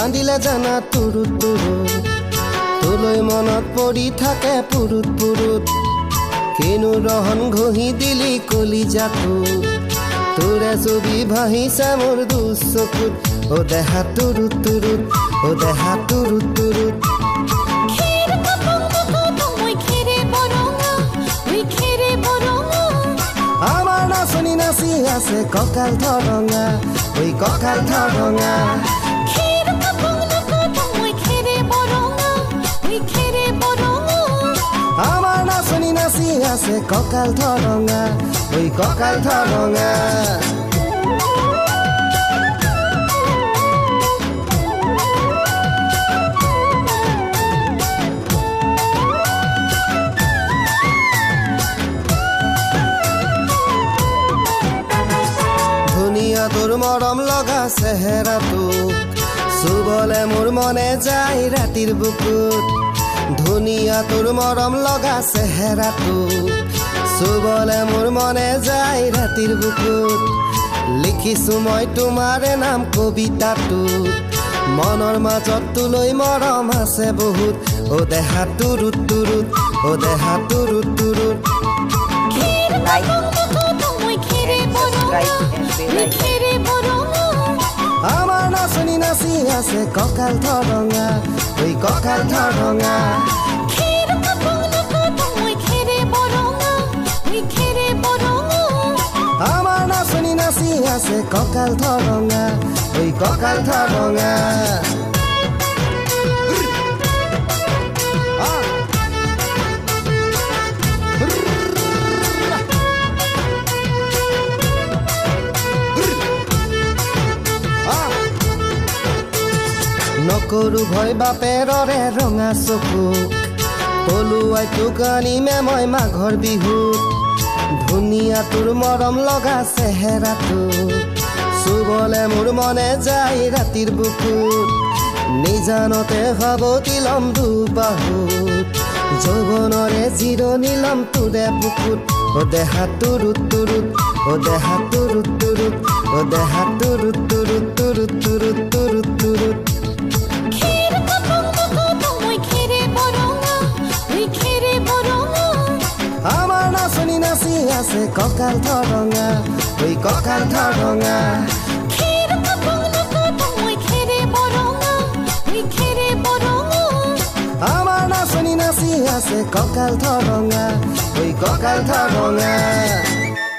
কান্দিলে জানা তুৰুত তুৰুত তোলৈ মনত পৰি থাকে পুৰুত পুৰুত কিনো ৰহন ঘঁহি দিলি কলিজাটো তোৰে ছবি ভাহিছে মোৰ দুচকুত ও দেহা তুৰুত তুৰুত ও দেহা তুৰুত তুৰুত আমাৰ নাচনি নাচি আছে কঁকাল ধৰঙা ঐ কঁকাল ধৰঙা আমাৰ নাচনি নাচি আছে কঁকাল ধৰঙা ঐ কঁকাল ধৰঙা ধুনীয়া তোৰ মৰম লগা চেহেৰাটো চুবলে মোৰ মনে যায় ৰাতিৰ বুকুত ধুনীয়া তোৰ মৰম লগা চেহেৰাটো চুবলে মোৰ মনে যায় ৰাতিৰ বুকুত লিখিছো মই তোমাৰে নাম কবিতাটো মনৰ মাজত তোলৈ মৰম আছে বহুত ও দেহা তুৰুত তুৰুত ও দেহা তুৰুত তুৰুত আমাৰ নাচনি নাচি আছে কঁকাল ধৰঙা ঐ কঁকাল ধৰঙা আমাৰ নাচনি নাচি আছে কঁকাল ধৰঙা ঐ কঁকাল ধৰঙা নকৰো ভয় বাপেৰৰে ৰঙা চকুক পলুৱাই তোক আনিমে মই মাঘৰ বিহুত ধুনীয়া তোৰ মৰম লগা চেহেৰাটো চুবলে মোৰ মনে যায় ৰাতিৰ বুকুত নিজানতে সাৱটি লম দুবাহুত যৌৱনৰে জিৰণি লম তোৰে বুকুত ও দেহা তুৰুত তুৰুত ও দেহা তুৰুত তুৰুত ও দেহা তুৰুত তুৰুত তুৰুত তুৰুত তুৰুত তুৰুত আমাৰ নাচনি নাচি আছে কঁকাল ধৰঙা ঐ কঁকাল ধৰঙা আমাৰ নাচনি নাচি আছে কঁকাল ধৰঙা ঐ কঁকাল ধৰঙা